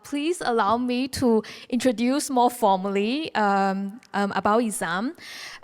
Please allow me to introduce more formally about Ezzam.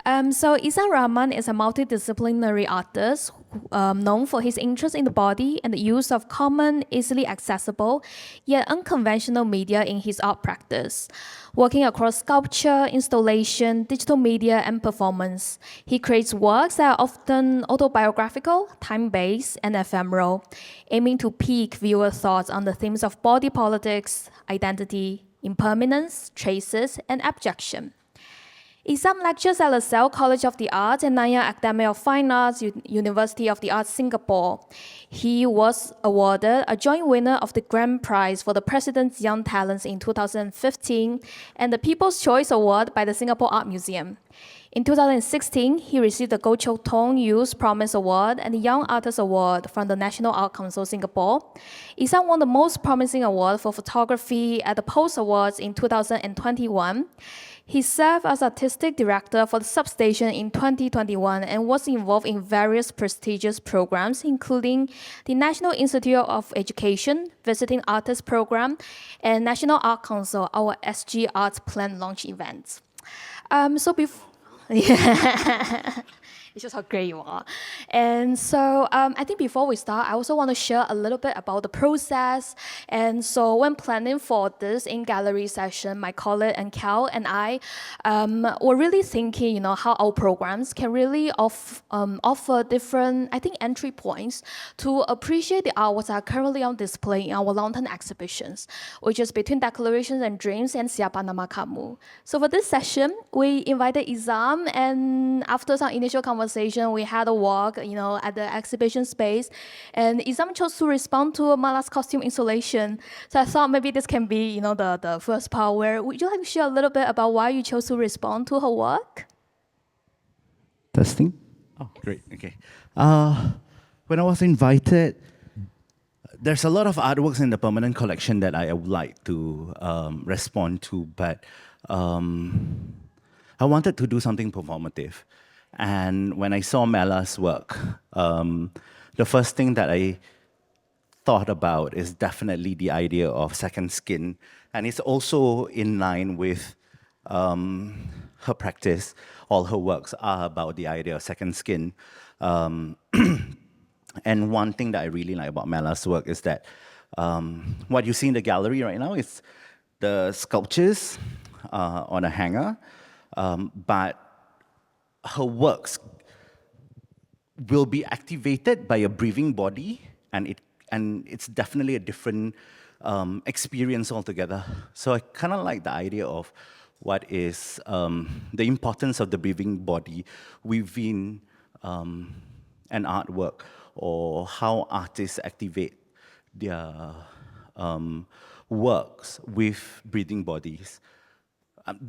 Ezzam Rahman is a multidisciplinary artist known for his interest in the body and the use of common, easily accessible, yet unconventional media in his art practice. Working across sculpture, installation, digital media, and performance, he creates works that are often autobiographical, time-based, and ephemeral, aiming to pique viewer thoughts on the themes of body politics, identity, impermanence, traces, and abjection. Ezzam lectures at LASALLE College of the Arts and Nanyang Academy of Fine Arts, University of the Arts, Singapore. He was awarded a joint winner of the Grand Prize for the President's Young Talents in 2015 and the People's Choice Award by the Singapore Art Museum. In 2016, he received the Goh Chok Tong Youth Promise Award and the Young Artist Award from the National Art Council Singapore. Ezzam won the Most Promising Award for Photography at the Post Awards in 2021. He served as artistic director for the Substation in 2021 and was involved in various prestigious programs, including the National Institute of Education, Visiting Artist Program, and National Art Council, our SG Arts Plan launch events. It's just how great you are. And so I think before we start, I also want to share a little bit about the process. And so when planning for this in-gallery session, my colleague and Cal and I were really thinking, how our programs can really offer different, I think, entry points to appreciate the artworks that are currently on display in our long-term exhibitions, which is Between Declarations and Dreams and Siapa Nama Kamu. So for this session, we invited Ezzam, and after some initial conversation, we had a walk, at the exhibition space, and Ezzam chose to respond to Mella's costume installation. So I thought maybe this can be, the first part where, would you like to share a little bit about why you chose to respond to her work? Testing? Oh, great, okay. When I was invited, there's a lot of artworks in the permanent collection that I would like to respond to, but I wanted to do something performative. And when I saw Mella's work, the first thing that I thought about is definitely the idea of second skin. And it's also in line with her practice. All her works are about the idea of second skin. And one thing that I really like about Mella's work is that what you see in the gallery right now is the sculptures on a hanger, but her works will be activated by a breathing body, and it's definitely a different experience altogether. So I kind of like the idea of what is the importance of the breathing body within an artwork, or how artists activate their works with breathing bodies.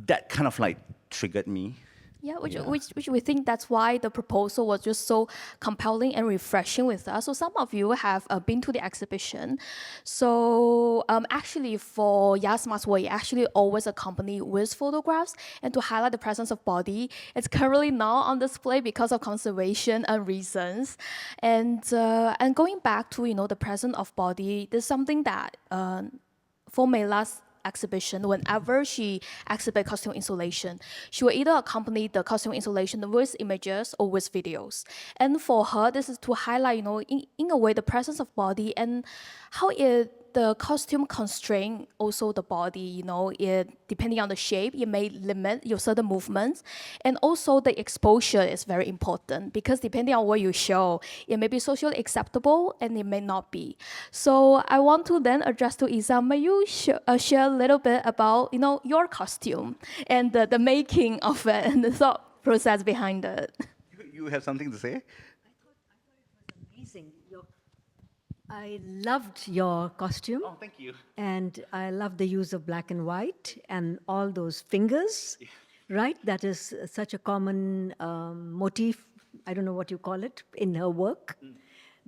That kind of triggered me. Yeah, which we think that's why the proposal was just so compelling and refreshing with us. So some of you have been to the exhibition. So actually for Jaarsma's work, it actually always accompanied with photographs, and to highlight the presence of body. It's currently not on display because of conservation reasons. And going back to, the presence of body, there's something that for Mella's exhibition, whenever she exhibit costume installation, she will either accompany the costume installation with images or with videos. And for her, this is to highlight, in a way, the presence of body and how the costume constrain also the body, depending on the shape, it may limit your certain movements. And also the exposure is very important, because depending on what you show, it may be socially acceptable and it may not be. So I want to then address to Ezzam, may you share a little bit about, your costume and the making of it and the thought process behind it. You have something to say? I thought it was amazing. I loved your costume. Oh, thank you. And I loved the use of black and white and all those fingers, right? That is such a common motif, I don't know what you call it, in her work.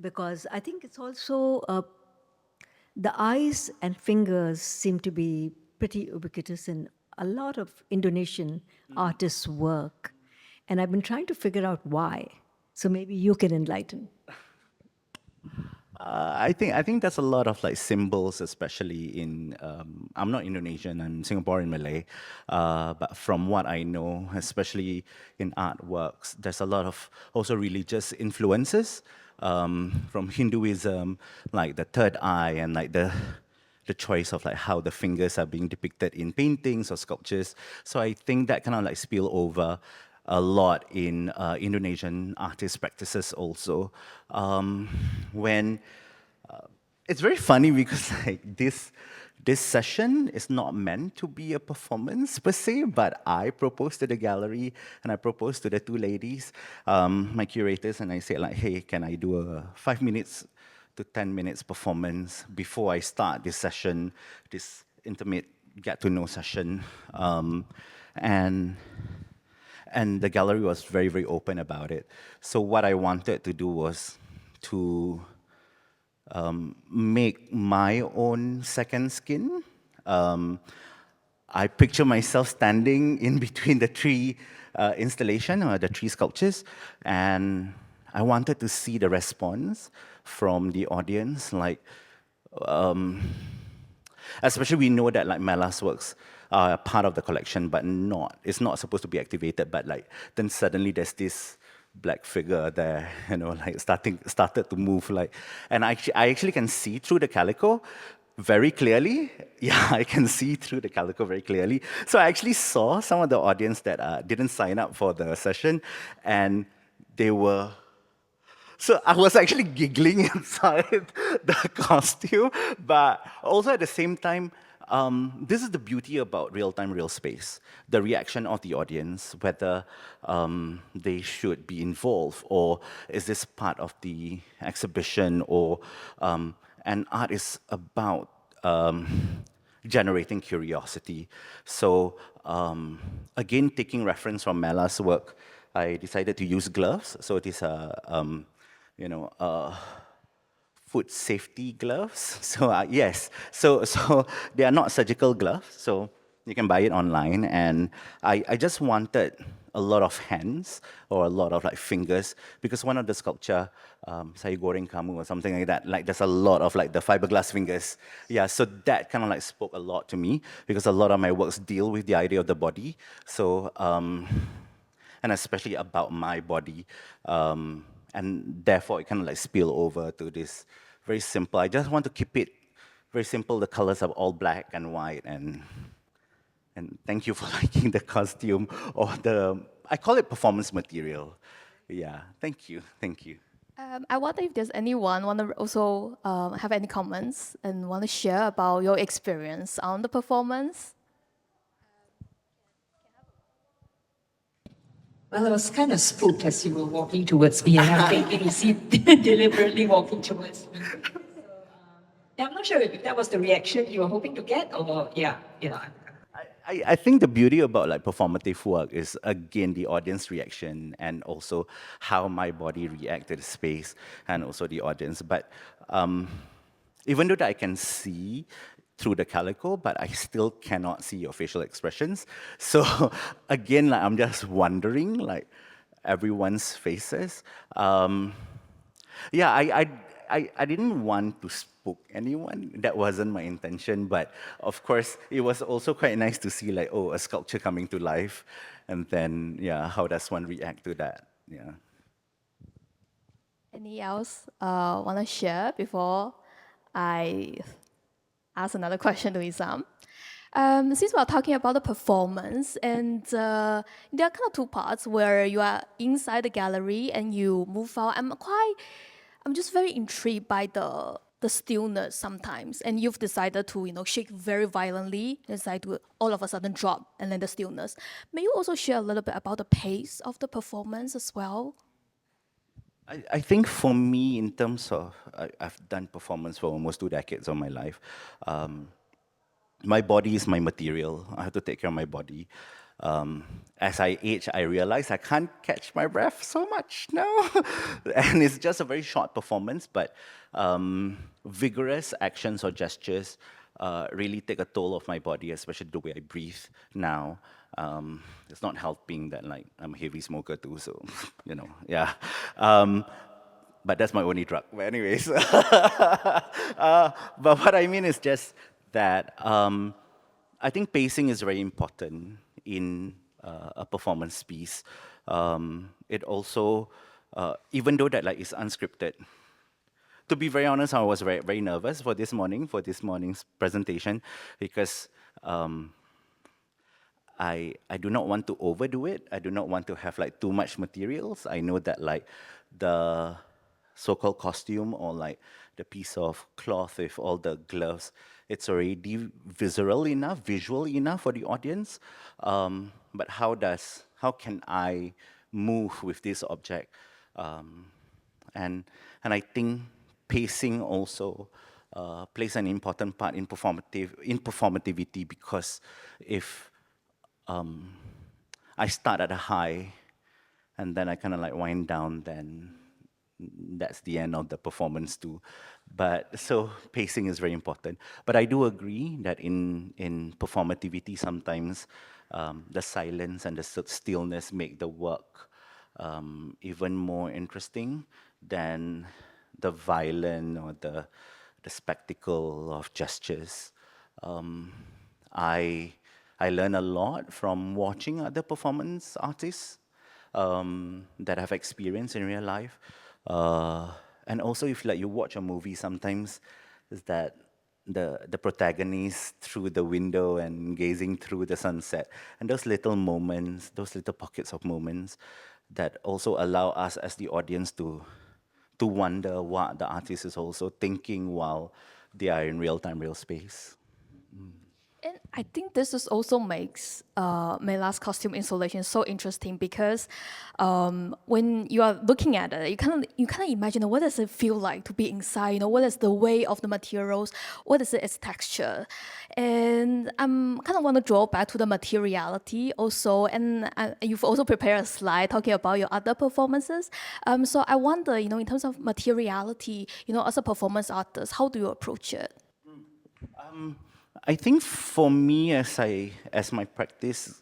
Because I think it's also, the eyes and fingers seem to be pretty ubiquitous in a lot of Indonesian artists' work. And I've been trying to figure out why. So maybe you can enlighten. I think there's a lot of like symbols, especially in I'm not Indonesian, I'm Singaporean Malay, but from what I know, especially in artworks, there's a lot of also religious influences from Hinduism, like the third eye and like the choice of like how the fingers are being depicted in paintings or sculptures. So I think that kind of like spill over a lot in Indonesian artist practices also. When it's very funny because like this session is not meant to be a performance per se, but I proposed to the gallery and I proposed to the two ladies, my curators, and I said like, hey, can I do a 5 minutes to 10 minutes performance before I start this session, this intimate get to know session, and the gallery was very, very open about it. So what I wanted to do was to make my own second skin. I picture myself standing in between the tree installation or the tree sculptures, and I wanted to see the response from the audience. Like, especially we know that like Mella's works are part of the collection, but it's not supposed to be activated. But like then suddenly there's this black figure there, like started to move, like, and I actually can see through the calico very clearly. Yeah, I can see through the calico very clearly. So I actually saw some of the audience that didn't sign up for the session, and they were. So I was actually giggling inside the costume, but also at the same time, this is the beauty about real-time, real space. The reaction of the audience, whether they should be involved, or is this part of the exhibition, or, and art is about generating curiosity. So again, taking reference from Mella's work, I decided to use gloves. So it is a, food safety gloves. So yes, so they are not surgical gloves. So you can buy it online, and I just wanted a lot of hands or a lot of like fingers, because one of the sculpture, say Goreng Kamu or something like that, like there's a lot of like the fiberglass fingers. Yeah, so that kind of like spoke a lot to me, because a lot of my works deal with the idea of the body. So and especially about my body. And therefore, it kind of like spill over to this very simple. I just want to keep it very simple. The colors are all black and white, and thank you for liking the costume or I call it performance material. Yeah, thank you, thank you. I wonder if there's anyone want to also have any comments and want to share about your experience on the performance. Well, I was kind of spooked as you were walking towards me, and I'm thinking, is he deliberately walking towards me? Yeah, I'm not sure if that was the reaction you were hoping to get, or I think the beauty about like performative work is again the audience reaction, and also how my body reacts to the space, and also the audience. But even though that I can see through the calico, but I still cannot see your facial expressions. So again, like, I'm just wondering, like, everyone's faces. Yeah, I didn't want to spook anyone. That wasn't my intention. But of course, it was also quite nice to see, like, oh, a sculpture coming to life. And then, yeah, how does one react to that? Yeah. Any else want to share before I ask another question to Ezzam? Since we're talking about the performance, and there are kind of two parts where you are inside the gallery and you move out. I'm just very intrigued by the stillness sometimes, and you've decided to shake very violently, decide to all of a sudden drop, and then the stillness. May you also share a little bit about the pace of the performance as well? I think for me, in terms of, I've done performance for almost 2 decades of my life. My body is my material. I have to take care of my body. As I age, I realize I can't catch my breath so much now. And it's just a very short performance, but vigorous actions or gestures really take a toll of my body, especially the way I breathe now. It's not helping that like I'm a heavy smoker too, so yeah. but that's my only drug. But anyways, but what I mean is just that I think pacing is very important in a performance piece. It also, even though that like is unscripted, to be very honest, I was very, very nervous for this morning's presentation, because I do not want to overdo it. I do not want to have like too much materials. I know that like the so-called costume, or like the piece of cloth with all the gloves, it's already visual enough for the audience. But how can I move with this object? And I think pacing also plays an important part in performativity, because if I start at a high and then I kind of like wind down, then that's the end of the performance too. But so pacing is very important. But I do agree that in performativity, sometimes the silence and the stillness make the work even more interesting than the violent or the spectacle of gestures. I learn a lot from watching other performance artists that have experience in real life. And also, if like you watch a movie, sometimes is that the protagonist through the window and gazing through the sunset, and those little moments, those little pockets of moments, that also allow us as the audience to wonder what the artist is also thinking while they are in real time, real space. And I think this is also makes Mella's costume installation so interesting, because when you are looking at it, you kind of imagine what does it feel like to be inside. You know, what is the weight of the materials, what is its texture, and I'm kind of want to draw back to the materiality also. And you've also prepared a slide talking about your other performances. So I wonder, you know, in terms of materiality, you know, as a performance artist, how do you approach it? I think for me, as my practice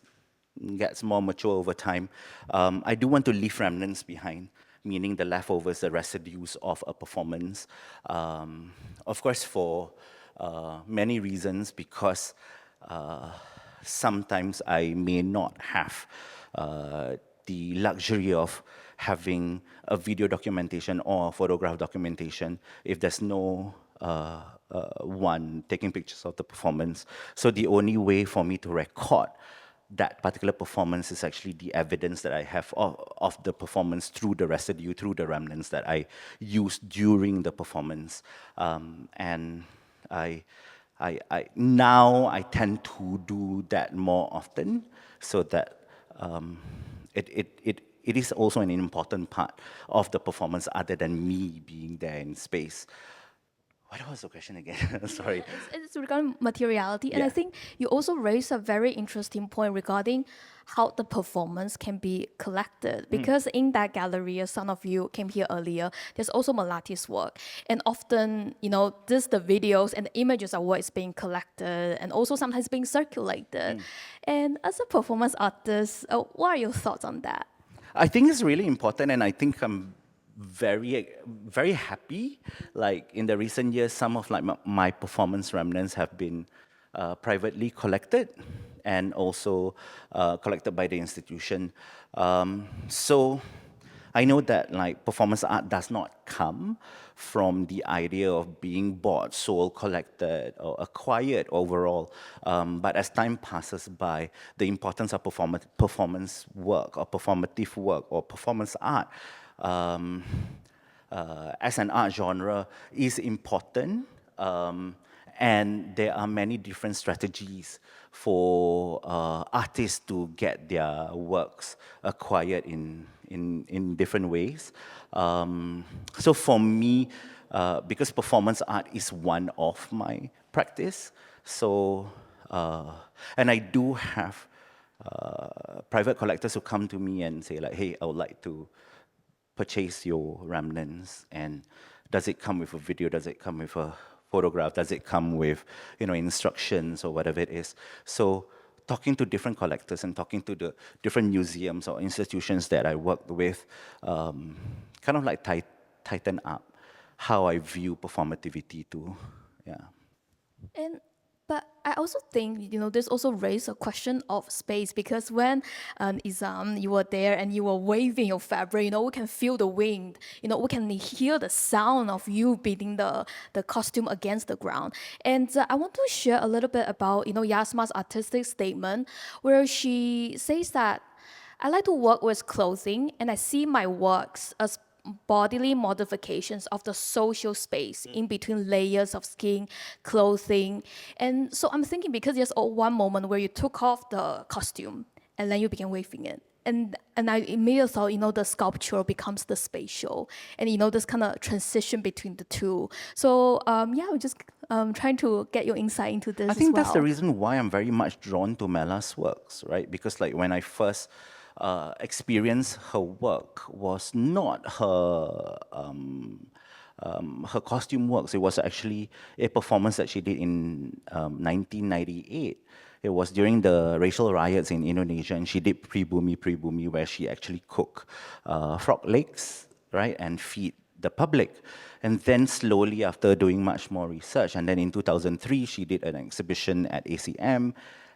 gets more mature over time, I do want to leave remnants behind, meaning the leftovers, the residues of a performance. Of course, for many reasons, because sometimes I may not have the luxury of having a video documentation or photograph documentation if there's no one taking pictures of the performance. So the only way for me to record that particular performance is actually the evidence that I have of the performance through the residue, through the remnants that I used during the performance. And now I tend to do that more often, so that it is also an important part of the performance, other than me being there in space. What was the question again? Sorry. It's regarding materiality, and I Yeah. think you also raised a very interesting point regarding how the performance can be collected. Because in that gallery, as some of you came here earlier, there's also Melati's work, and often, you know, the videos and the images are what is being collected, and also sometimes being circulated. And as a performance artist, what are your thoughts on that? I think it's really important, and I think I'm very, very happy. Like in the recent years, some of like my performance remnants have been privately collected, and also collected by the institution. So I know that like performance art does not come from the idea of being bought, sold, collected, or acquired overall. But as time passes by, the importance of performance work, or performative work, or performance art as an art genre is important. And there are many different strategies for artists to get their works acquired in different ways. So for me, because performance art is one of my practice, so and I do have private collectors who come to me and say like, hey, I would like to purchase your remnants, and does it come with a video, does it come with a photograph, does it come with, you know, instructions or whatever it is. So talking to different collectors and talking to the different museums or institutions that I worked with, kind of like tighten up how I view performativity too. Yeah. But I also think, this also raised a question of space, because when Ezzam, you were there and you were waving your fabric, we can feel the wind, we can hear the sound of you beating the costume against the ground. And I want to share a little bit about, Jaarsma's artistic statement, where she says that I like to work with clothing, and I see my works as bodily modifications of the social space in between layers of skin, clothing. And so I'm thinking, because there's one moment where you took off the costume and then you began waving it. And I immediately thought, the sculpture becomes the spatial, and this kind of transition between the two. So yeah, I'm just trying to get your insight into this. I think as well. that's the reason why I'm very much drawn to Mella's works, right? Because like when I first experienced her work was not her costume works. It was actually a performance that she did in 1998. It was during the racial riots in Indonesia, and she did PribumiPribumi, where she actually cooked frog legs, right, and feed the public. And then slowly, after doing much more research, and then in 2003, she did an exhibition at ACM.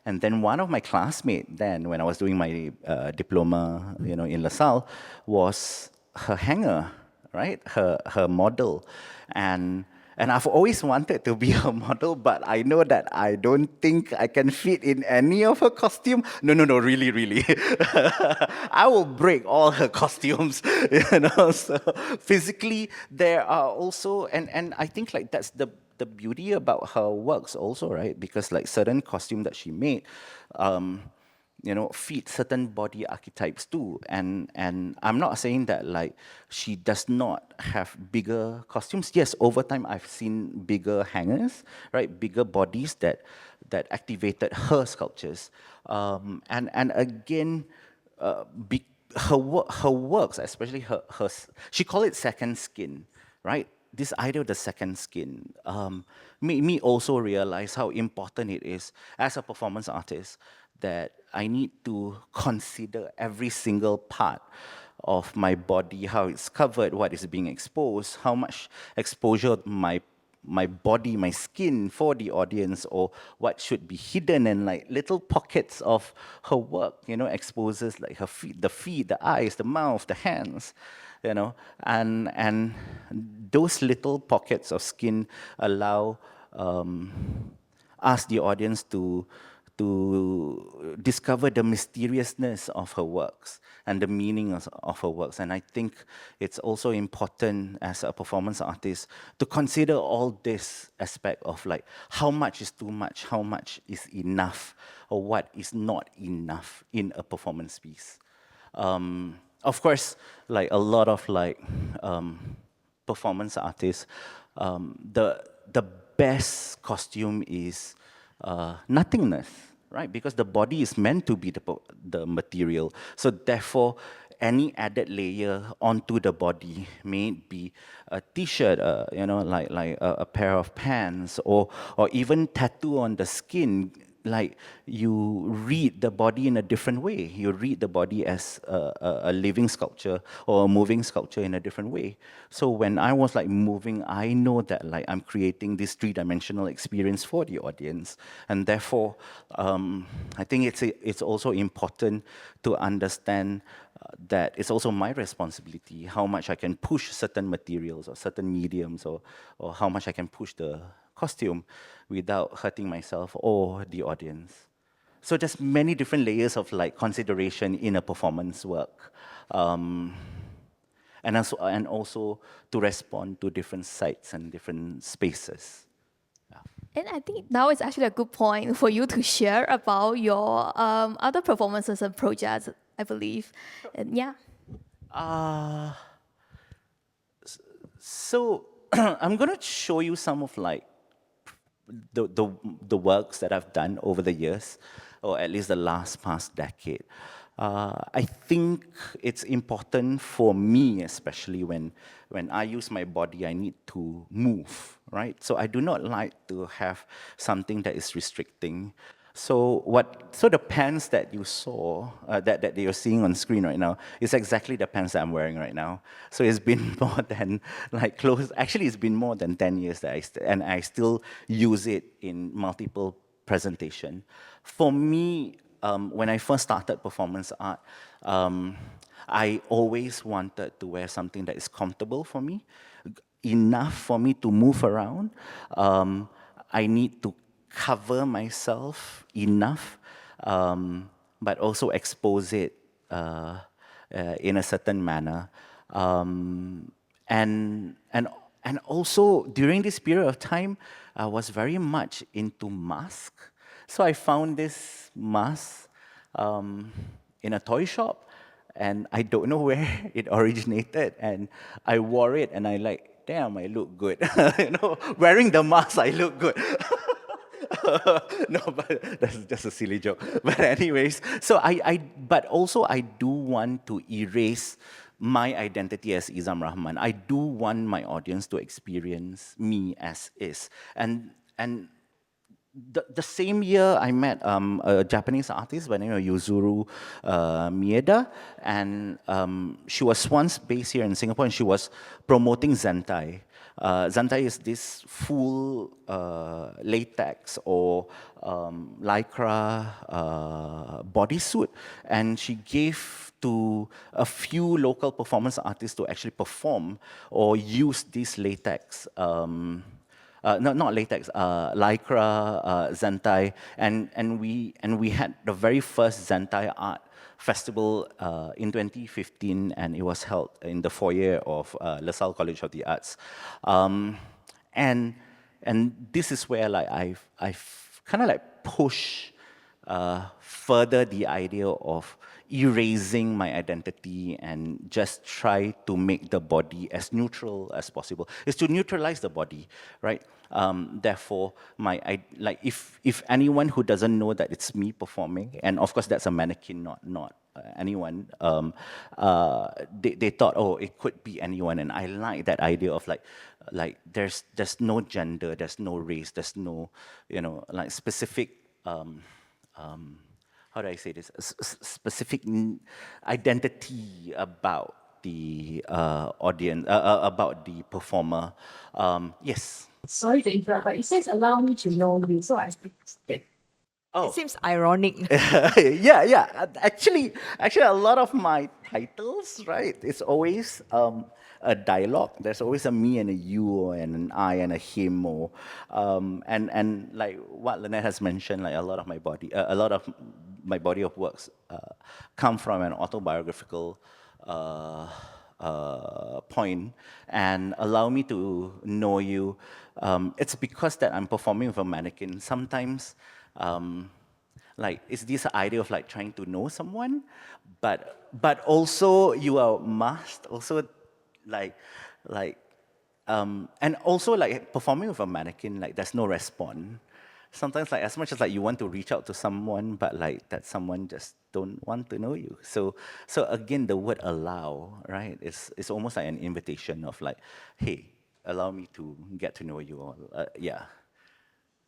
And then one of my classmates then, when I was doing my diploma, in LaSalle, was her hanger, right? Her model. And I've always wanted to be a model, but I know that I don't think I can fit in any of her costume. No, really, really. I will break all her costumes, So physically, there are also, and I think like that's the beauty about her works also, right? Because like certain costume that she made, feed certain body archetypes too. And I'm not saying that like she does not have bigger costumes. Yes, over time I've seen bigger hangers, right? Bigger bodies that activated her sculptures. And again, her works, especially her she called it second skin, right? This idea of the second skin made me also realize how important it is as a performance artist that I need to consider every single part of my body, how it's covered, what is being exposed, how much exposure my body, my skin for the audience, or what should be hidden, and like little pockets of her work, exposes like her feet, the eyes, the mouth, the hands, and those little pockets of skin allow us, the audience, to discover the mysteriousness of her works and the meaning of her works. And I think it's also important as a performance artist to consider all this aspect of like how much is too much, how much is enough, or what is not enough in a performance piece. Of course, like a lot of like performance artists, the best costume is nothingness, right? Because the body is meant to be the material. So therefore, any added layer onto the body, may it be a T-shirt, like a pair of pants, or even tattoo on the skin, like you read the body in a different way. You read the body as a living sculpture or a moving sculpture in a different way. So when I was like moving, I know that like I'm creating this three-dimensional experience for the audience, and therefore I think it's also important to understand that it's also my responsibility how much I can push certain materials or certain mediums, or how much I can push the costume without hurting myself or the audience. So there's many different layers of like consideration in a performance work, and also to respond to different sites and different spaces. And I think now is actually a good point for you to share about your other performances and projects, I believe. And yeah. So I'm gonna show you some of like the works that I've done over the years, or at least the past decade. I think it's important for me, especially when I use my body, I need to move, right? So I do not like to have something that is restricting. So the pants that you saw, that you're seeing on screen right now, is exactly the pants that I'm wearing right now. So it's been more than actually it's been more than 10 years that and I still use it in multiple presentation. For me, when I first started performance art, I always wanted to wear something that is comfortable for me, enough for me to move around. I need to cover myself enough, but also expose it in a certain manner. And also during this period of time, I was very much into mask. So I found this mask in a toy shop, and I don't know where it originated, and I wore it, and I like, damn, I look good. Wearing the mask, I look good. No, but that's just a silly joke. But anyways, so but also I do want to erase my identity as Ezzam Rahman. I do want my audience to experience me as is. And the same year, I met a Japanese artist by the name of Yuzuru Mieda, and she was once based here in Singapore, and she was promoting Zentai. Zentai is this full latex or lycra bodysuit, and she gave to a few local performance artists to actually perform or use this latex. Not latex, lycra, Zentai, and we had the very first Zentai art festival in 2015, and it was held in the foyer of LaSalle College of the Arts, and this is where like I've kind of like push further the idea of erasing my identity and just try to make the body as neutral as possible. Is to neutralize the body, right? Therefore, like if anyone who doesn't know that it's me performing, and of course that's a mannequin, not anyone, they thought, oh, it could be anyone, and I like that idea of like there's no gender, there's no race, there's no like specific. How do I say this? Specific identity about the audience, about the performer. Yes. Sorry to interrupt, but it says allow me to know you, so I think It seems ironic. Yeah. Actually, a lot of my titles, right? It's always a dialogue. There's always a me and a you, or an I and a him, or and like what Lynette has mentioned, like a lot of my body of works come from an autobiographical point and allow me to know you. It's because that I'm performing with a mannequin. Sometimes, like it's this idea of like trying to know someone, but also you are masked. Also, and also like performing with a mannequin, like there's no response. Sometimes like as much as like you want to reach out to someone, but like that someone just don't want to know you. So again, the word allow, right? It's almost like an invitation of like, hey, allow me to get to know you all. Yeah.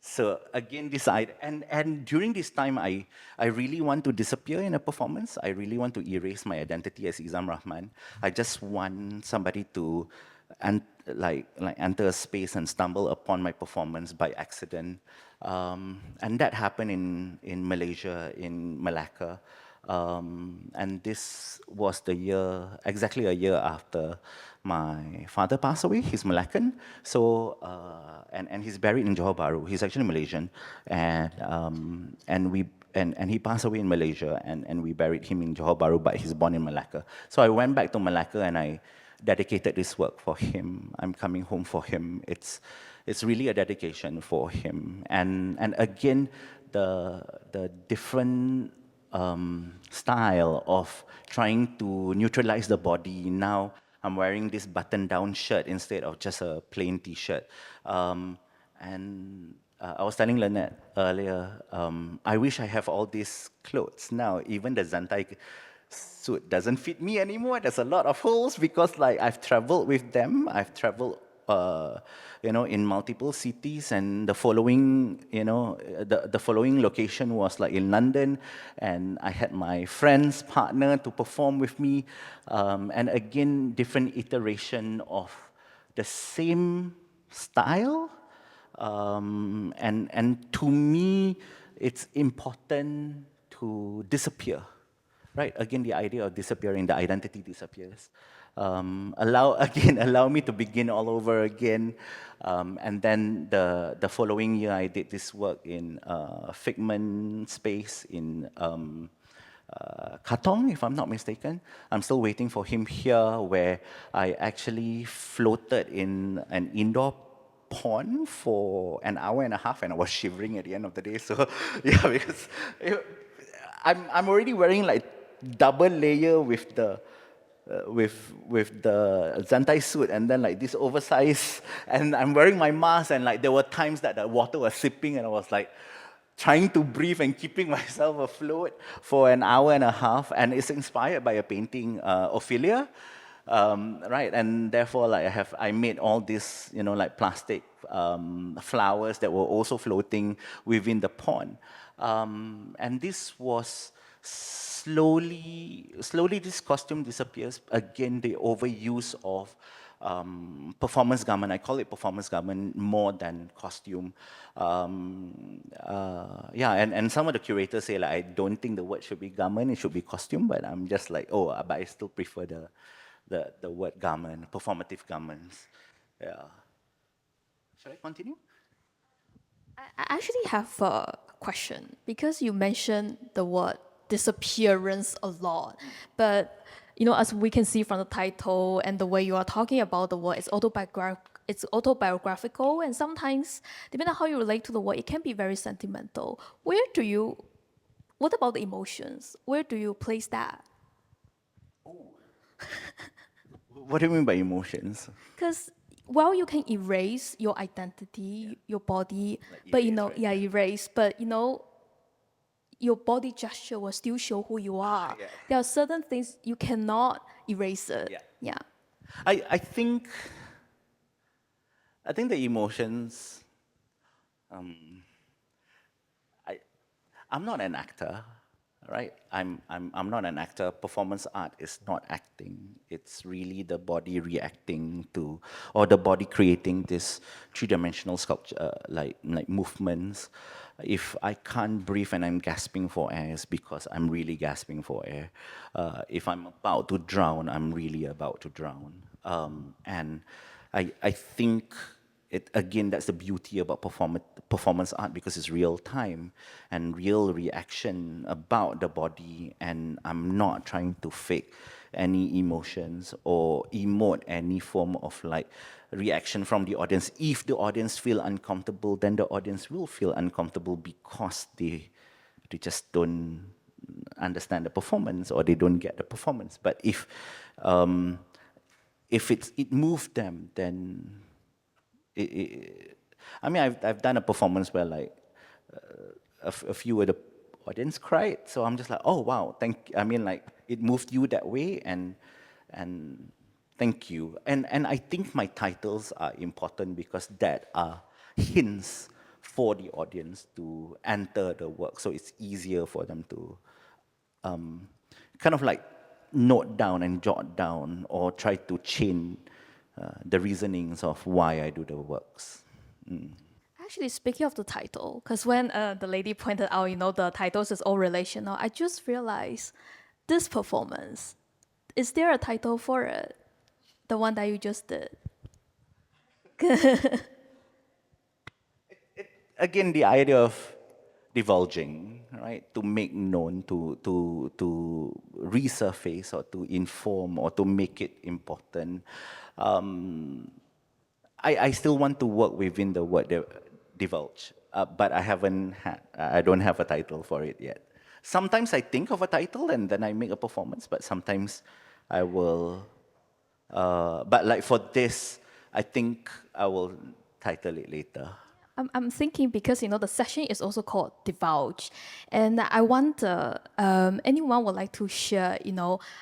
So again, decide, and during this time, I really want to disappear in a performance. I really want to erase my identity as Ezzam Rahman. I just want somebody to like enter a space and stumble upon my performance by accident. And that happened in Malaysia, in Malacca. And this was exactly a year after my father passed away. He's Malaccan, so and he's buried in Johor Bahru. He's actually Malaysian, and he passed away in Malaysia, and we buried him in Johor Bahru, but he's born in Malacca. So I went back to Malacca and I dedicated this work for him. I'm coming home for him. It's really a dedication for him, and again the different style of trying to neutralize the body. Now I'm wearing this button-down shirt instead of just a plain T-shirt. And I was telling Lynette earlier, I wish I have all these clothes now. Even the Zentai suit doesn't fit me anymore. There's a lot of holes because like I've traveled with them. I've traveled in multiple cities, and the following, the following location was like in London, and I had my friend's partner to perform with me, and again, different iteration of the same style, and to me, it's important to disappear. Right, again, the idea of disappearing, the identity disappears. Allow me to begin all over again. And then the following year, I did this work in Figment space in Katong, if I'm not mistaken. I'm still waiting for him here, where I actually floated in an indoor pond for an hour and a half, and I was shivering at the end of the day. So, yeah, because I'm already wearing like double layer with the Zantai suit, and then like this oversized, and I'm wearing my mask, and like there were times that the water was sipping, and I was like trying to breathe and keeping myself afloat for an hour and a half, and it's inspired by a painting, Ophelia, right? And therefore, like I made all these, like plastic flowers that were also floating within the pond, and this was slowly this costume disappears. Again, the overuse of performance garment. I call it performance garment more than costume. Yeah, and some of the curators say, like, I don't think the word should be garment, it should be costume, but I'm just like, oh, but I still prefer the word garment, performative garments. Yeah. Should I continue? I actually have a question, because you mentioned the word disappearance a lot, but as we can see from the title and the way you are talking about the word, it's autobiographical, and sometimes, depending on how you relate to the word, it can be very sentimental. What about the emotions? Where do you place that? What do you mean by emotions? Because you can erase your identity, your body, Like but erase, right? erase, but your body gesture will still show who you are. Yeah. There are certain things you cannot erase it. Yeah. Yeah. I think the emotions. I'm not an actor, right? I'm not an actor. Performance art is not acting. It's really the body reacting to, or the body creating this three-dimensional sculpture, like movements. If I can't breathe and I'm gasping for air, it's because I'm really gasping for air. If I'm about to drown, I'm really about to drown. And I think again, that's the beauty about performance art, because it's real time and real reaction about the body, and I'm not trying to fake any emotions or emote any form of like reaction from the audience. If the audience feel uncomfortable, then the audience will feel uncomfortable because they just don't understand the performance, or they don't get the performance. But if it moved them, then I mean, I've done a performance where like a few of the audience cried, so I'm just like, oh wow, like it moved you that way, and thank you. And I think my titles are important because that are hints for the audience to enter the work, so it's easier for them to kind of like note down and jot down, or try to chain the reasonings of why I do the works. Actually, speaking of the title, because when the lady pointed out, the titles is all relational, I just realized this performance, is there a title for it? The one that you just did? Again, the idea of divulging, right? To make known, to resurface, or to inform, or to make it important. I still want to work within the word divulge, but I don't have a title for it yet. Sometimes I think of a title and then I make a performance, but sometimes I will, but like for this, I think I will title it later. I'm thinking because the session is also called divulge, and I wonder anyone would like to share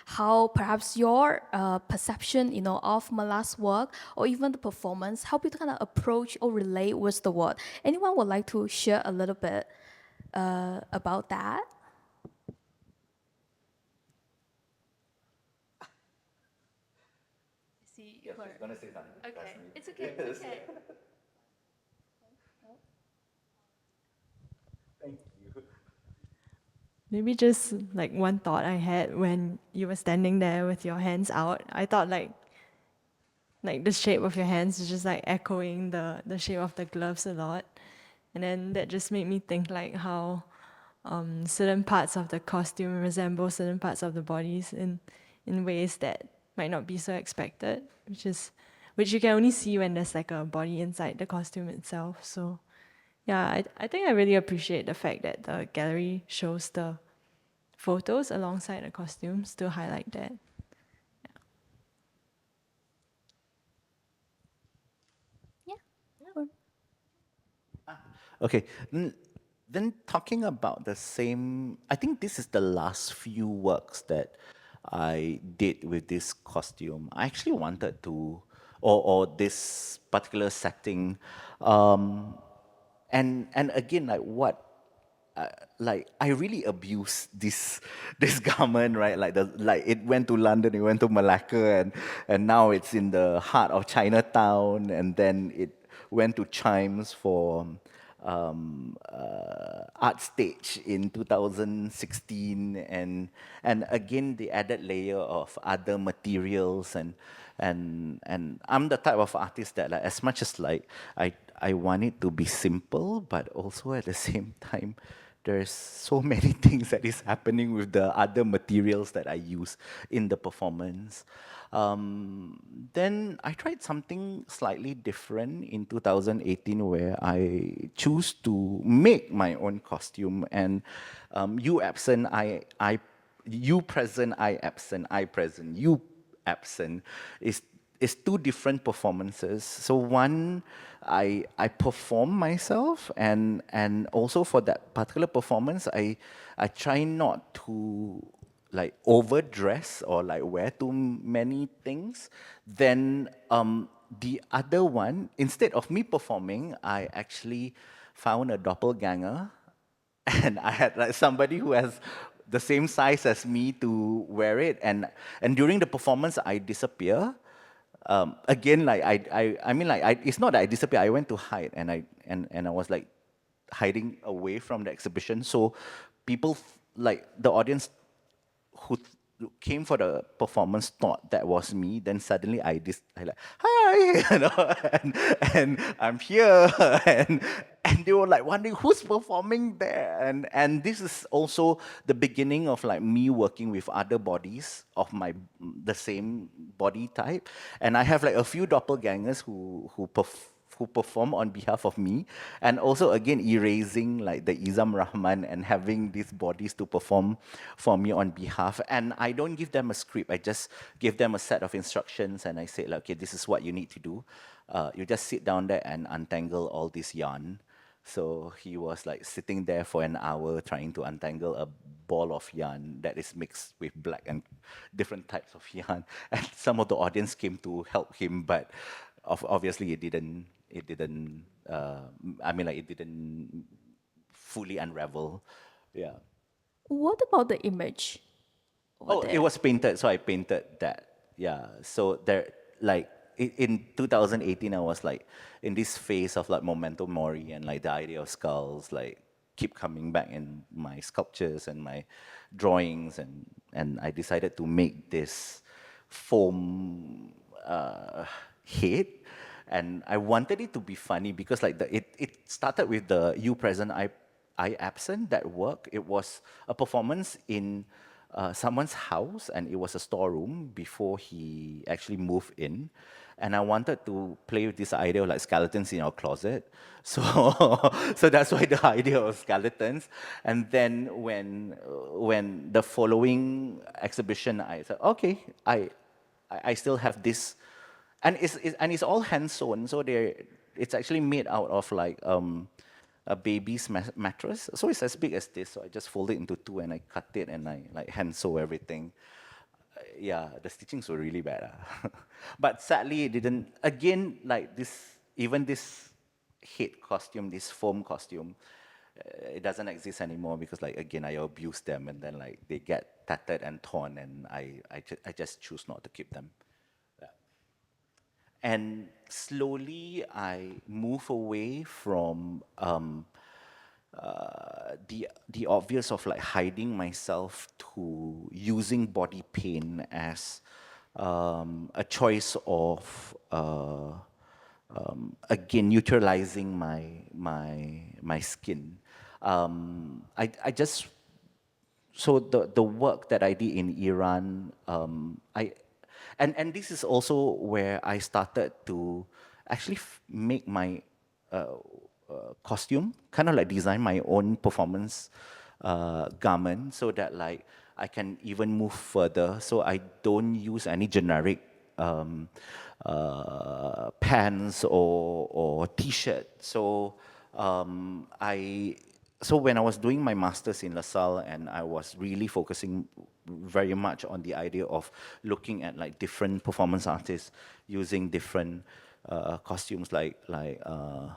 how perhaps your perception of Mella's work or even the performance help you to kind of approach or relate with the work. Anyone would like to share a little bit about that? See, Yes, she's gonna say something. okay, it's okay. It's okay. Thank you. Maybe just like one thought I had when you were standing there with your hands out. I thought like the shape of your hands is just like echoing the shape of the gloves a lot. And then that just made me think like how certain parts of the costume resemble certain parts of the bodies in ways that might not be so expected, which you can only see when there's like a body inside the costume itself. So yeah, I think I really appreciate the fact that the gallery shows the photos alongside the costumes to highlight that. Yeah. Okay, then talking about the same, I think this is the last few works that I did with this costume. I actually wanted to, or this particular setting, and again, like I really abused this garment, right? Like it went to London, it went to Malacca, and now it's in the heart of Chinatown, and then it went to Chimes for art stage in 2016, and again the added layer of other materials and I'm the type of artist that like as much as like I want it to be simple, but also at the same time there's so many things that is happening with the other materials that I use in the performance. Then I tried something slightly different in 2018 where I choose to make my own costume, and you absent, you present, I absent, I present, you absent is two different performances. So one, I perform myself, and also for that particular performance, I try not to like overdress or like wear too many things. Then the other one, instead of me performing, I actually found a doppelganger, and I had like somebody who has the same size as me to wear it, and during the performance I disappear. Again, like I mean, like it's not that I disappear. I went to hide, and I was like hiding away from the exhibition. So people like the audience who came for the performance thought that was me. Then suddenly I like, hi, and I'm here, and they were like wondering who's performing there, and this is also the beginning of like me working with other bodies of the same body type, and I have like a few doppelgangers who perform on behalf of me, and also again erasing like the Ezzam Rahman and having these bodies to perform for me on behalf. And I don't give them a script, I just give them a set of instructions, and I say like, okay, this is what you need to do. You just sit down there and untangle all this yarn. So he was like sitting there for an hour trying to untangle a ball of yarn that is mixed with black and different types of yarn. And some of the audience came to help him, but obviously it didn't. I mean, like it didn't fully unravel. Yeah. What about the image? Oh, it was painted, so I painted that. Yeah. So there, like in 2018, I was like in this phase of like memento mori, and like the idea of skulls like keep coming back in my sculptures and my drawings, and I decided to make this foam head, and I wanted it to be funny because like it started with the you present, I absent, that work. It was a performance in someone's house, and it was a storeroom before he actually moved in. And I wanted to play with this idea of like skeletons in our closet. So, so that's why the idea of skeletons. And then when the following exhibition, I said, okay, I still have this, and it's all hand sewn. So It's actually made out of like a baby's mattress. So it's as big as this. So I just fold it into two and I cut it and I like hand sew everything. Yeah, the stitchings were really bad. But sadly, it didn't. Again, like this, even this head costume, this foam costume, it doesn't exist anymore because, like, again, I abuse them and then like they get tattered and torn, and I just choose not to keep them. And slowly, I move away from the obvious of like hiding myself to using body paint as a choice of again neutralizing my skin. I just so the work that I did in Iran, and this is also where I started to actually make my costume, kind of like design my own performance garment, so that like I can even move further. So I don't use any generic pants or t-shirt. So so when I was doing my master's in LaSalle, and I was really focusing very much on the idea of looking at like different performance artists using different costumes, like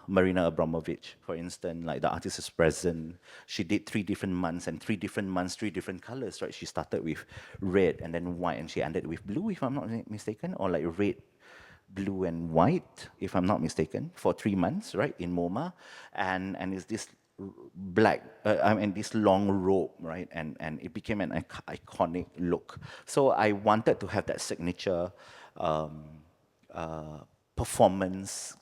Marina Abramovic, for instance, like the artist is present. She did 3 different months, and 3 different months, 3 different colors, right? She started with red and then white, and she ended with blue, if I'm not mistaken, or like red, blue and white, if I'm not mistaken, for 3 months, right, in MoMA, and it's this black, I mean this long robe, right, and it became an iconic look. So I wanted to have that signature performance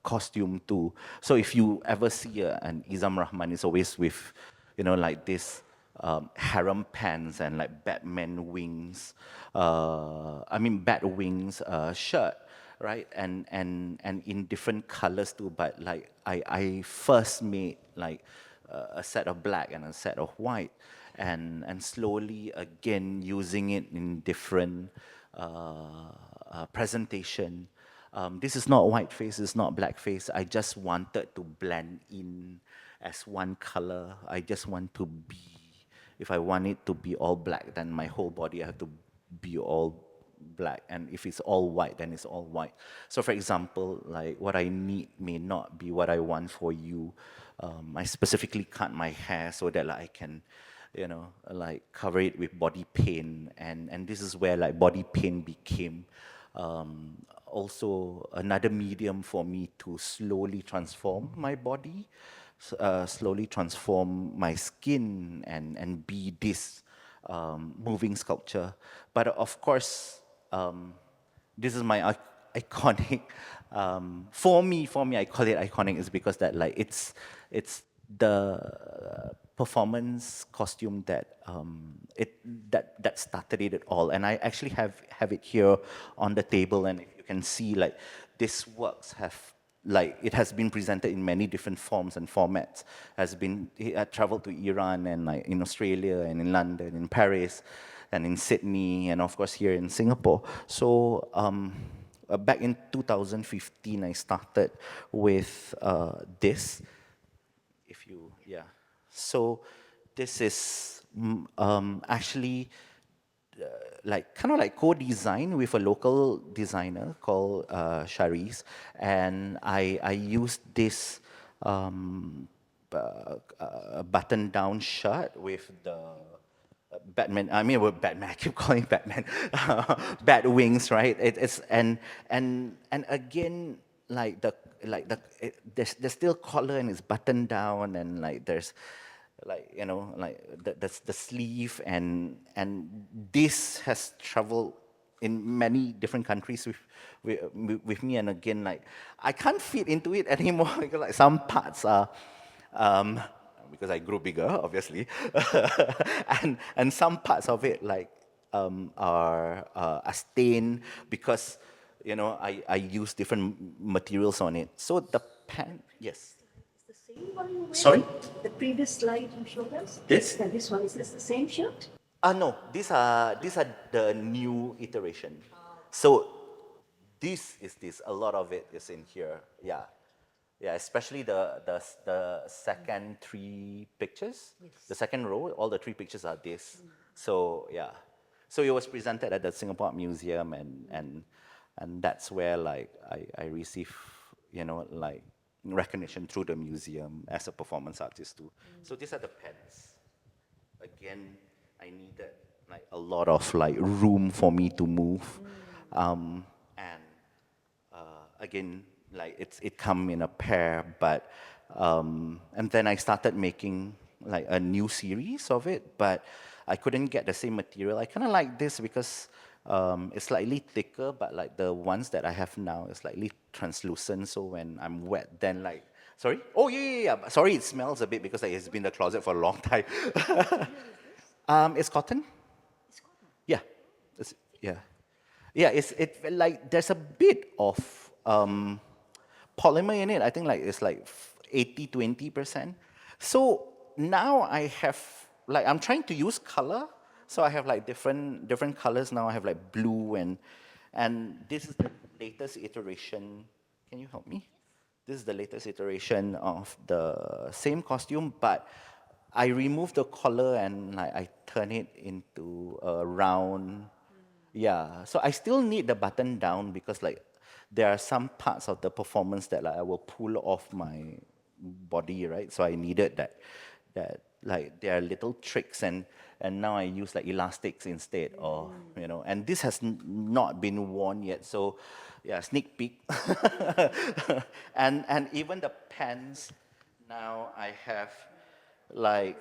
costume too. So if you ever see an Ezzam Rahman, it's always with, you know, like this harem pants and like Batman wings, bat wings shirt, right? And in different colors too. But like I first made like a set of black and a set of white, and slowly again using it in different presentation. This is not whiteface, it's not blackface. I just wanted to blend in as one color. I just want to be, if I want it to be all black, then my whole body I have to be all black. And if it's all white, then it's all white. So for example, like what I need may not be what I want for you. I specifically cut my hair so that like, I can, you know, like cover it with body paint. And this is where like body paint became also another medium for me to slowly transform my body, slowly transform my skin, and be this moving sculpture. But of course, this is my iconic. For me, I call it iconic is because that like it's the performance costume that that started it all. And I actually have it here on the table, and if you can see, like these works have, like it has been presented in many different forms and formats. I traveled to Iran, and like in Australia, and in London, in Paris, and in Sydney, and of course here in Singapore. So back in 2015, I started with this. If you, yeah. So this is actually like kind of like co-design with a local designer called Sharice, and I used this button-down shirt with the Batman. I mean, with Batman. I keep calling Batman. Bat wings, right? It's and again, like there's still collar and it's buttoned down, and like there's like, you know, like the sleeve, and this has traveled in many different countries with me. And again, like I can't fit into it anymore because like some parts are because I grew bigger, obviously, and some parts of it like are stained because, you know, I use different materials on it. So the pen, yes. The same one you wear? Sorry? The previous slide you showed us? This? Yeah, this one, is this the same shirt? No, these are the new iteration. So A lot of it is in here. Yeah. Yeah, especially the second three pictures, the second row, all the three pictures are this. So yeah, so it was presented at the Singapore Art Museum, and that's where like I receive, you know, like recognition through the museum as a performance artist too. So these are the pens. Again, I needed like a lot of like room for me to move, and again, like it come in a pair, but and then I started making like a new series of it, but I couldn't get the same material. I kind of like this because it's slightly thicker, but like the ones that I have now is slightly translucent. So when I'm wet, then like sorry, oh yeah. Sorry, it smells a bit because like, it's been in the closet for a long time. It's cotton. Yeah, yeah. Yeah, it like there's a bit of polymer in it. I think like it's like 80-20%. So now I have like I'm trying to use color. So I have like different colors now. I have like blue and this is the latest iteration. Can you help me? This is the latest iteration of the same costume, but I remove the collar and I turn it into a round. Yeah, so I still need the button down because like there are some parts of the performance that like I will pull off my body, right? So I needed that like there are little tricks and now I use like elastics instead of, you know, and this has not been worn yet. So yeah, sneak peek. and even the pants now I have like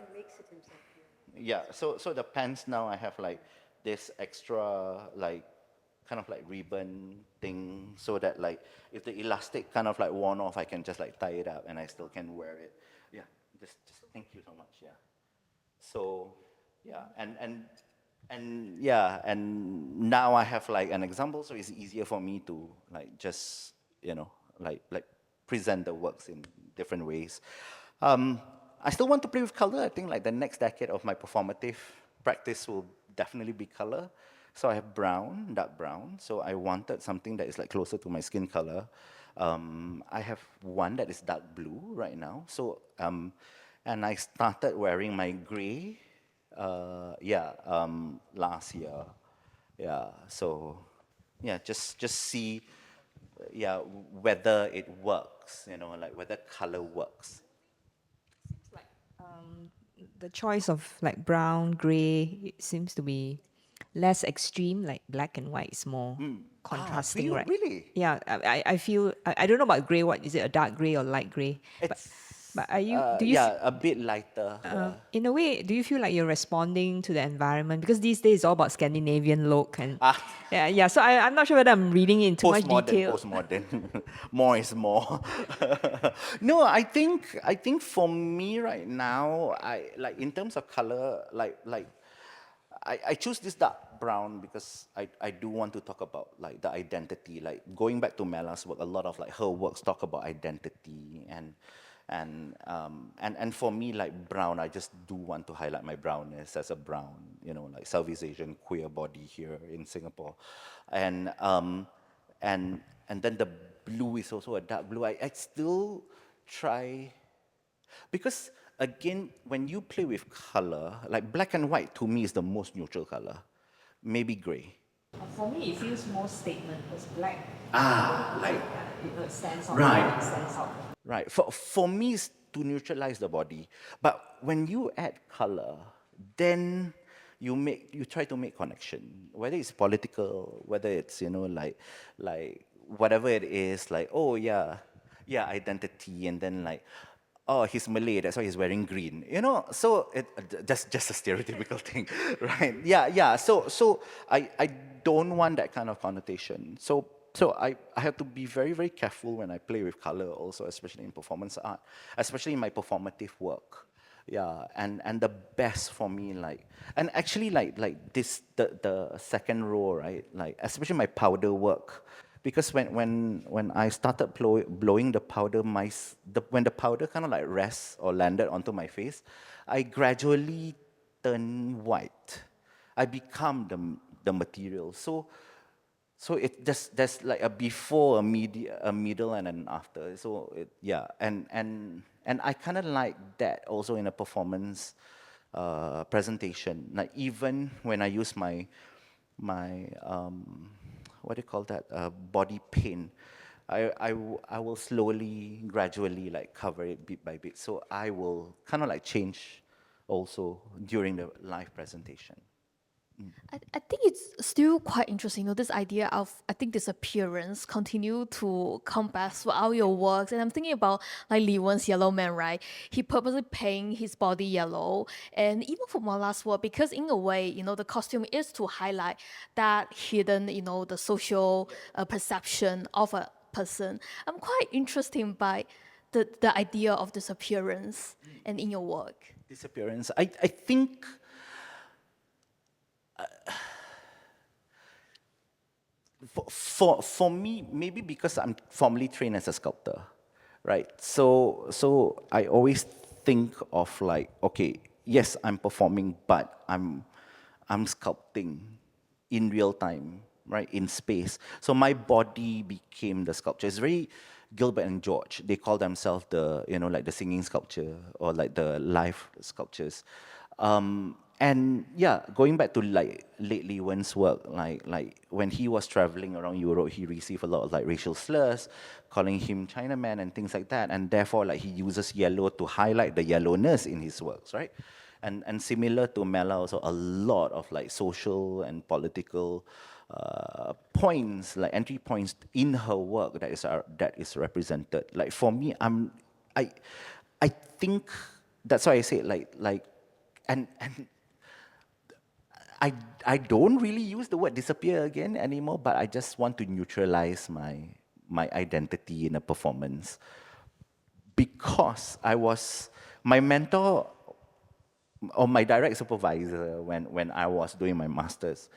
yeah, so the pants now I have like this extra like kind of like ribbon thing so that like if the elastic kind of like worn off, I can just like tie it up and I still can wear it. Yeah, just thank you so much. Yeah. So yeah, and yeah, and now I have like an example, so it's easier for me to like just you know like present the works in different ways. I still want to play with color. I think like the next decade of my performative practice will definitely be color. So I have brown, dark brown. So I wanted something that is like closer to my skin color. I have one that is dark blue right now. So and I started wearing my gray, last year. Yeah. So yeah, just see, yeah, whether it works. You know, like whether color works. The choice of like brown, gray, it seems to be less extreme, like black and white is more contrasting, right? Really? Yeah, I feel, I don't know about gray, what, is it a dark gray or light gray? But are you, do you, Yeah, a bit lighter. in a way, do you feel like you're responding to the environment? Because these days it's all about Scandinavian look and yeah. So I'm not sure whether I'm reading into much detail. Postmodern. More is more. No, I think for me right now, I like in terms of color, like I choose this dark brown because I do want to talk about like the identity. Like going back to Mella's work, a lot of like her works talk about identity and for me like brown, I just do want to highlight my brownness as a brown, you know, like Southeast Asian queer body here in Singapore, and then the blue is also a dark blue. I still try because again, when you play with color, like black and white to me is the most neutral color, maybe gray. For me, it feels more statement because black. Like It stands out. Right. It stands out. Right. For me, it's to neutralize the body. But when you add color, then you try to make connection, whether it's political, whether it's you know like whatever it is, like oh yeah, identity, and then like oh he's Malay, that's why he's wearing green, you know. So just a stereotypical thing, right? Yeah. So I don't want that kind of connotation. So I have to be very, very careful when I play with color also, especially in performance art, especially in my performative work. Yeah, and the best for me, like, and actually like this, the second row, right? Like, especially my powder work, because when I started blowing the powder, when the powder kind of like rests or landed onto my face, I gradually turn white. I become the material. So so there's like a before, a middle, and an after. So yeah, and I kind of like that also in a performance presentation. Like even when I use my what do you call that, body paint, I will slowly, gradually like cover it bit by bit. So I will kind of like change also during the live presentation. I think it's still quite interesting, this idea of, I think this appearance continue to come back throughout your works. And I'm thinking about like Lee Wen's Yellow Man, right? He purposely paint his body yellow. And even for my last work, because in a way, the costume is to highlight that hidden, the social perception of a person. I'm quite interested by the idea of this appearance and in your work. Disappearance. I think for me, maybe because I'm formally trained as a sculptor, right? So I always think of like, okay, yes, I'm performing, but I'm sculpting in real time, right, in space. So my body became the sculpture. It's very Gilbert and George. They call themselves the, like the singing sculpture or like the live sculptures. And yeah, going back to like lately Wen's work, like when he was traveling around Europe, he received a lot of like racial slurs, calling him Chinaman and things like that, and therefore like he uses yellow to highlight the yellowness in his works, right? And similar to Mella, also a lot of like social and political points, like entry points in her work that is represented. Like for me, I think that's why I say and I don't really use the word disappear again anymore, but I just want to neutralize my identity in a performance, because my mentor or my direct supervisor when I was doing my master's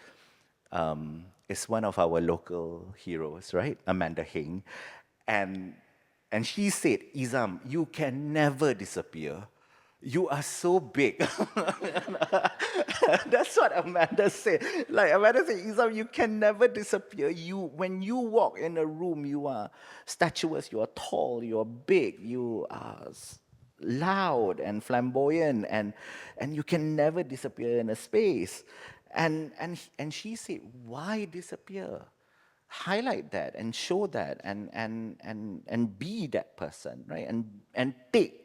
is one of our local heroes, right? Amanda Hing. And she said, Ezzam, you can never disappear. You are so big. That's what Amanda said. Like Amanda said, Ezzam, you can never disappear. When you walk in a room, you are statuesque, you are tall, you are big, you are loud and flamboyant, and you can never disappear in a space. And she said, why disappear? Highlight that and show that and be that person, right? And take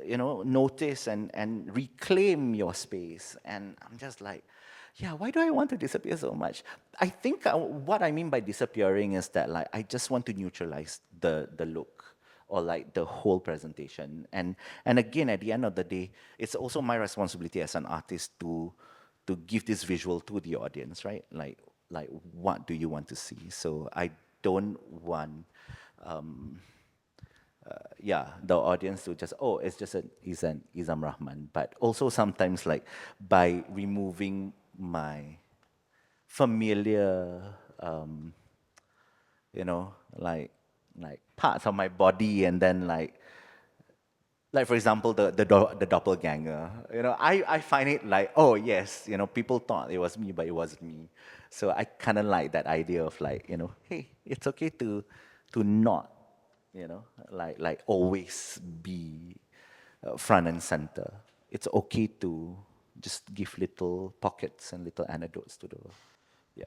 notice and reclaim your space. And I'm just like, yeah, why do I want to disappear so much? I think what I mean by disappearing is that like I just want to neutralize the look or like the whole presentation. And again, at the end of the day, it's also my responsibility as an artist to give this visual to the audience, right? Like what do you want to see? So I don't want the audience to just, it's just an Ezzam Rahman. But also sometimes like by removing my familiar, like parts of my body, and then like for example, the doppelganger. I find it like, oh yes, people thought it was me, but it wasn't me. So I kind of like that idea of like, hey, it's okay to not, like always be front and center. It's okay to just give little pockets and little anecdotes to the, yeah.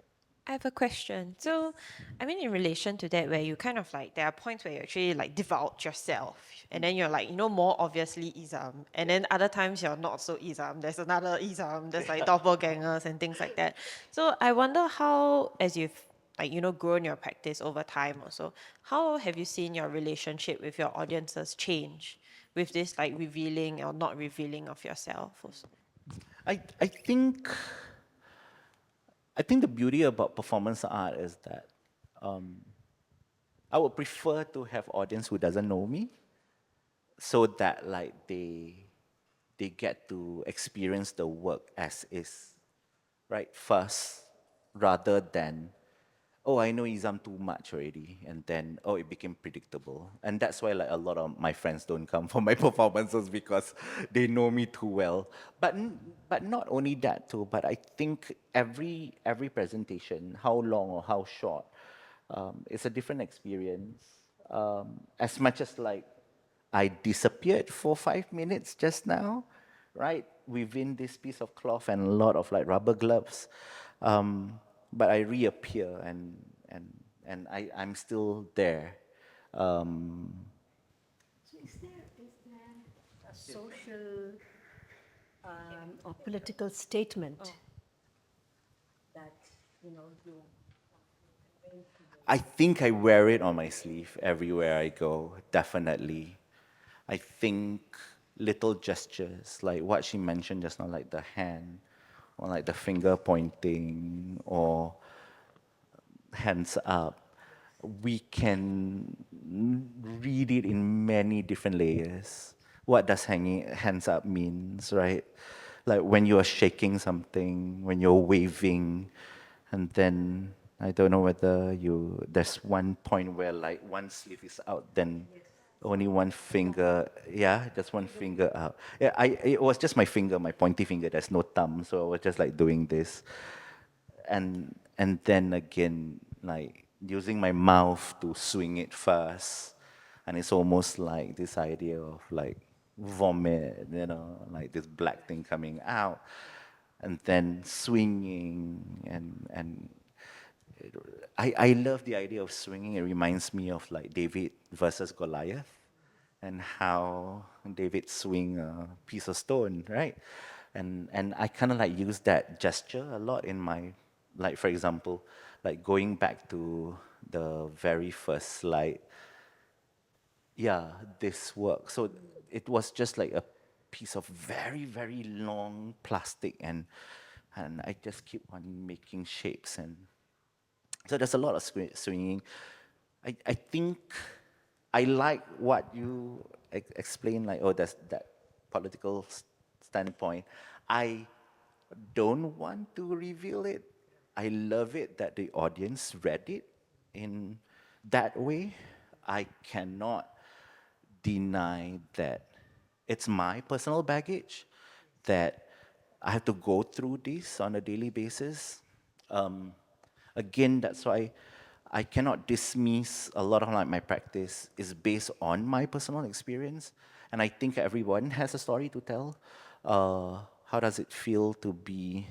I have a question. So, I mean, in relation to that, where you kind of like, there are points where you actually like divulge yourself, and then you're like, more obviously Ezzam, and then other times you're not so Ezzam. There's another Ezzam, there's like doppelgangers and things like that. So I wonder how, as you've like, grown your practice over time also, how have you seen your relationship with your audiences change with this like revealing or not revealing of yourself also? I think the beauty about performance art is that I would prefer to have audience who doesn't know me, so that like they get to experience the work as is, right, first, rather than, oh, I know Ezzam too much already, and then oh, it became predictable, and that's why like a lot of my friends don't come for my performances because they know me too well. But not only that too, but I think every presentation, how long or how short, it's a different experience. As much as like I disappeared for 5 minutes just now, right? Within this piece of cloth and a lot of like rubber gloves. But I reappear and I'm still there. Um, So is there a social or political statement that, you know, you I think I wear it on my sleeve everywhere I go, definitely. I think little gestures, like what she mentioned just now, like the hand, or like the finger pointing, or hands up, we can read it in many different layers. What does hanging hands up means, right? Like when you are shaking something, when you're waving, and then I don't know whether there's one point where like one sleeve is out, then only one finger, yeah, just one finger out. Yeah, it was just my finger, my pointy finger. There's no thumb, so I was just like doing this, and then again like using my mouth to swing it first, and it's almost like this idea of like vomit, like this black thing coming out, and then swinging and I love the idea of swinging. It reminds me of like David versus Goliath and how David swing a piece of stone, right? And I kind of like use that gesture a lot in my, like for example, like going back to the very first slide. Yeah, this work. So it was just like a piece of very, very long plastic, and I just keep on making shapes, and so there's a lot of swinging. I think I like what you explained, like, oh, there's that political standpoint. I don't want to reveal it. I love it that the audience read it in that way. I cannot deny that it's my personal baggage, that I have to go through this on a daily basis. Um, Again, that's why I cannot dismiss a lot of like my practice is based on my personal experience, and I think everyone has a story to tell. How does it feel to be,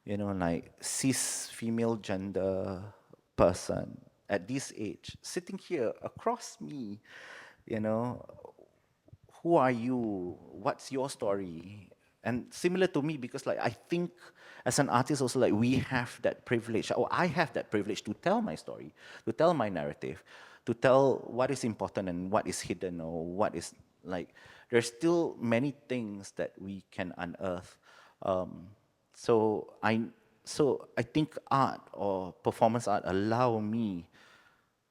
like cis female gender person at this age, sitting here across me, you know, who are you? What's your story? And similar to me, because like I think as an artist also like we have that privilege, or I have that privilege to tell my story, to tell my narrative, to tell what is important and what is hidden, or what is like, there's still many things that we can unearth. Um, so I so I think art or performance art allow me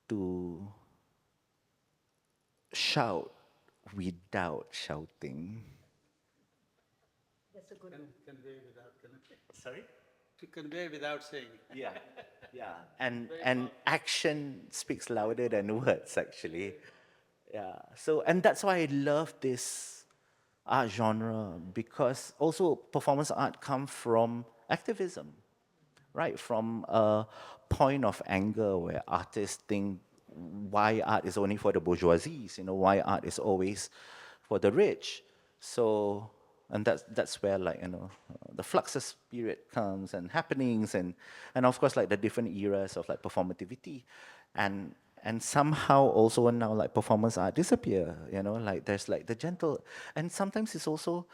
to shout without shouting. Sorry? To convey without saying. Yeah, yeah. And action speaks louder than words, actually. Yeah. So, and that's why I love this art genre, because also performance art come from activism, right? From a point of anger where artists think why art is only for the bourgeoisie, why art is always for the rich. So, and that's where like, the Fluxus period comes and happenings, and of course like the different eras of like performativity, and somehow also now like performance art disappear, like there's like the gentle, and sometimes it's also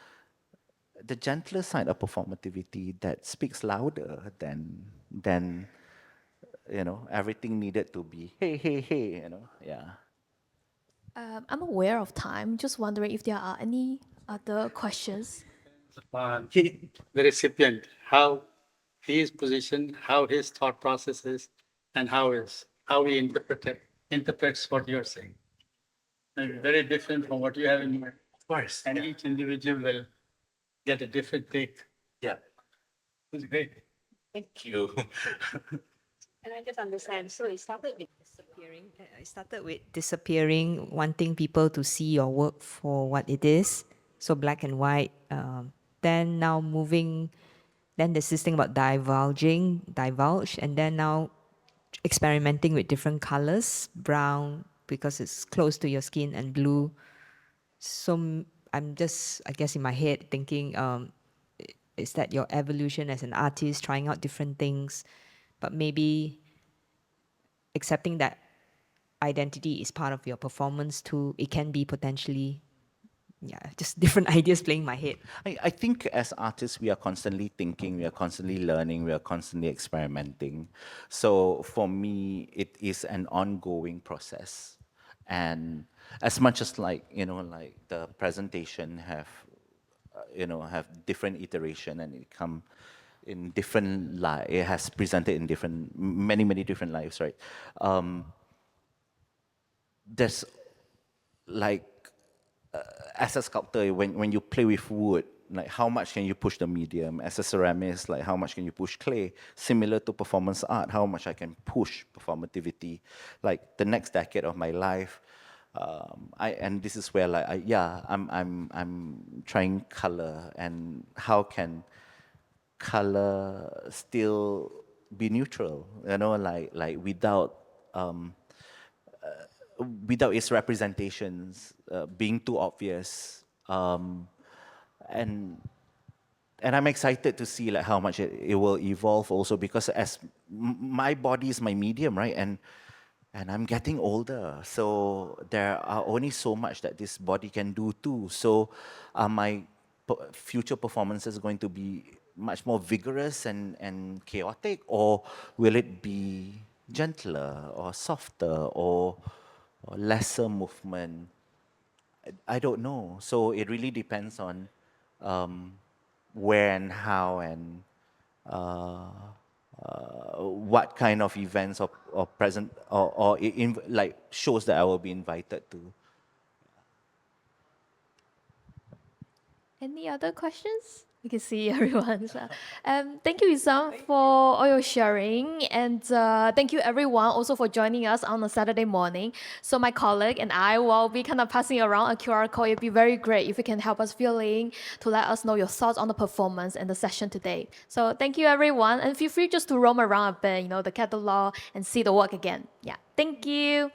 the gentler side of performativity that speaks louder than everything needed to be hey hey hey, yeah. I'm aware of time. Just wondering if there are any other questions. The recipient, how he is positioned, how his thought process is, and how he interprets what you're saying. And very different from what you have in mind. Of course. And each individual will get a different take. Yeah. It's great. Thank you. Can I just understand? So it started with disappearing. I started with disappearing, wanting people to see your work for what it is, so black and white. Then now moving, then there's this thing about divulge, and then now experimenting with different colors, brown because it's close to your skin, and blue. So I'm just, I guess, in my head thinking, is that your evolution as an artist, trying out different things, but maybe accepting that identity is part of your performance too. It can be potentially, yeah, just different ideas playing in my head. I think as artists, we are constantly thinking, we are constantly learning, we are constantly experimenting. So for me, it is an ongoing process. And as much as like, like the presentation have, have different iteration and it come in different light, it has presented in many different lives, right? There's like, as a sculptor, when you play with wood, like how much can you push the medium? As a ceramist, like how much can you push clay? Similar to performance art, how much I can push performativity. Like the next decade of my life, and this is where like I'm trying color, and how can color still be neutral? Like without its representations being too obvious, and I'm excited to see like how much it will evolve also, because as my body is my medium, right? And I'm getting older, so there are only so much that this body can do too. So are my future performances going to be much more vigorous and chaotic, or will it be gentler or softer or lesser movement? I don't know. So it really depends on where and how and what kind of events or present or like shows that I will be invited to. Any other questions? We can see everyone. Thank you, Ezzam, for all your sharing. And thank you, everyone, also for joining us on a Saturday morning. So my colleague and I will be kind of passing around a QR code. It'd be very great if you can help us fill in to let us know your thoughts on the performance and the session today. So thank you, everyone. And feel free just to roam around a bit, the catalog, and see the work again. Yeah, thank you.